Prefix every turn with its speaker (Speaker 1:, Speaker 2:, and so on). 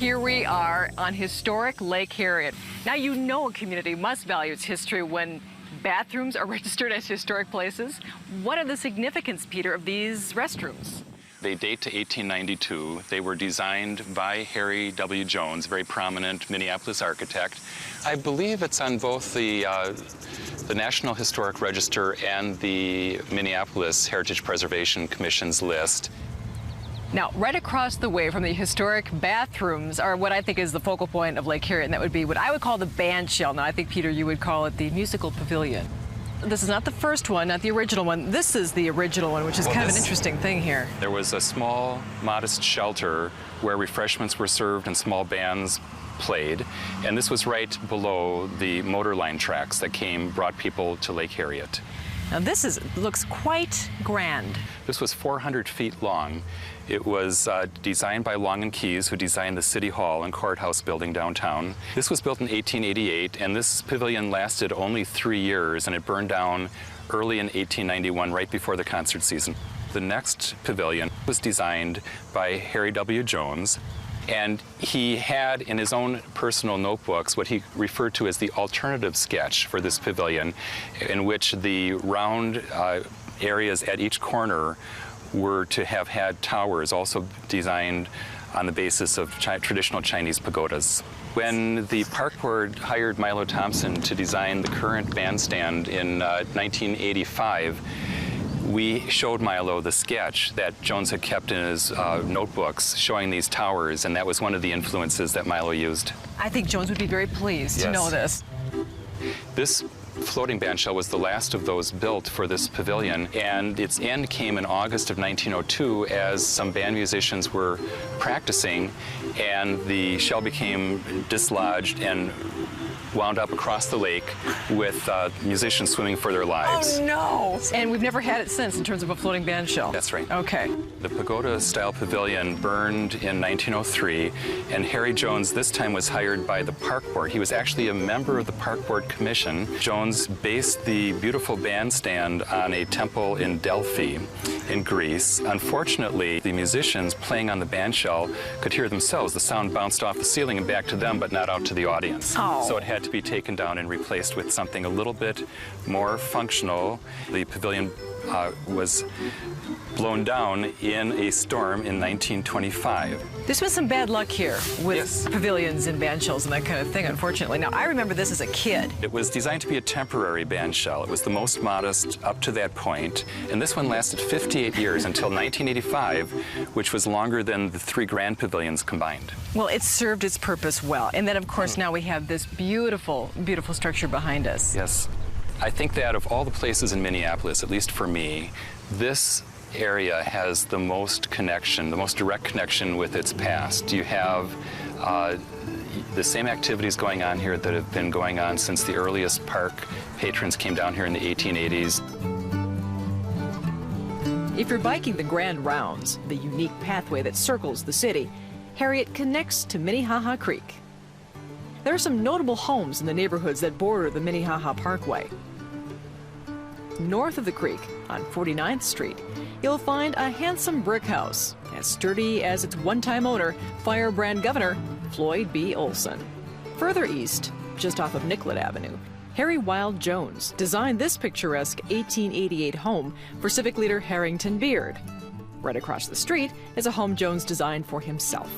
Speaker 1: Here we are on historic Lake Harriet. Now, you know a community must value its history when bathrooms are registered as historic places. What are the significance, Peter, of these restrooms?
Speaker 2: They date to 1892. They were designed by Harry W. Jones, a very prominent Minneapolis architect. I believe it's on both the National Historic Register and the Minneapolis Heritage Preservation Commission's list.
Speaker 1: Now, right across the way from the historic bathrooms are what I think is the focal point of Lake Harriet, and that would be what I would call the Bandshell. Now, I think, Peter, you would call it the musical pavilion. This is not the first one, not the original one. This is the original one, which is kind of an interesting thing here.
Speaker 2: There was a small, modest shelter where refreshments were served and small bands played, and this was right below the motor line tracks that brought people to Lake Harriet.
Speaker 1: Now, this looks quite grand.
Speaker 2: This was 400 feet long. It was designed by Long and Keys, who designed the City Hall and Courthouse building downtown. This was built in 1888, and this pavilion lasted only 3 years, and it burned down early in 1891, right before the concert season. The next pavilion was designed by Harry W. Jones, and he had in his own personal notebooks what he referred to as the alternative sketch for this pavilion, in which the round areas at each corner were to have had towers, also designed on the basis of traditional Chinese pagodas. When the park board hired Milo Thompson to design the current bandstand in 1985, we showed Milo the sketch that Jones had kept in his notebooks showing these towers, and that was one of the influences that Milo used.
Speaker 1: I think Jones would be very pleased to know this.
Speaker 2: This floating bandshell was the last of those built for this pavilion, and its end came in August of 1902 as some band musicians were practicing, and the shell became dislodged and wound up across the lake with musicians swimming for their lives.
Speaker 1: Oh, no! And we've never had it since in terms of a floating bandshell.
Speaker 2: That's right.
Speaker 1: Okay.
Speaker 2: The pagoda-style pavilion burned in 1903, and Harry Jones this time was hired by the park board. He was actually a member of the park board commission. Jones based the beautiful bandstand on a temple in Delphi in Greece. Unfortunately, the musicians playing on the bandshell could hear themselves. The sound bounced off the ceiling and back to them, but not out to the audience.
Speaker 1: Oh.
Speaker 2: So it had to be taken down and replaced with something a little bit more functional. The pavilion was blown down in a storm in 1925.
Speaker 1: This was some bad luck here with pavilions and bandshells and that kind of thing, unfortunately. Now, I remember this as a kid.
Speaker 2: It was designed to be a temporary bandshell. It was the most modest up to that point, and this one lasted 58 years until 1985, which was longer than the 3 grand pavilions combined.
Speaker 1: Well, it served its purpose well. And then, of course, now we have this beautiful, beautiful structure behind us.
Speaker 2: Yes. I think that of all the places in Minneapolis, at least for me, this area has the most connection, the most direct connection with its past. You have the same activities going on here that have been going on since the earliest park patrons came down here in the 1880s.
Speaker 1: If you're biking the Grand Rounds, the unique pathway that circles the city, Harriet connects to Minnehaha Creek. There are some notable homes in the neighborhoods that border the Minnehaha Parkway. North of the creek, on 49th Street, you'll find a handsome brick house, as sturdy as its one-time owner, firebrand Governor Floyd B. Olson. Further east, just off of Nicollet Avenue, Harry Wild Jones designed this picturesque 1888 home for civic leader Harrington Beard. Right across the street is a home Jones designed for himself.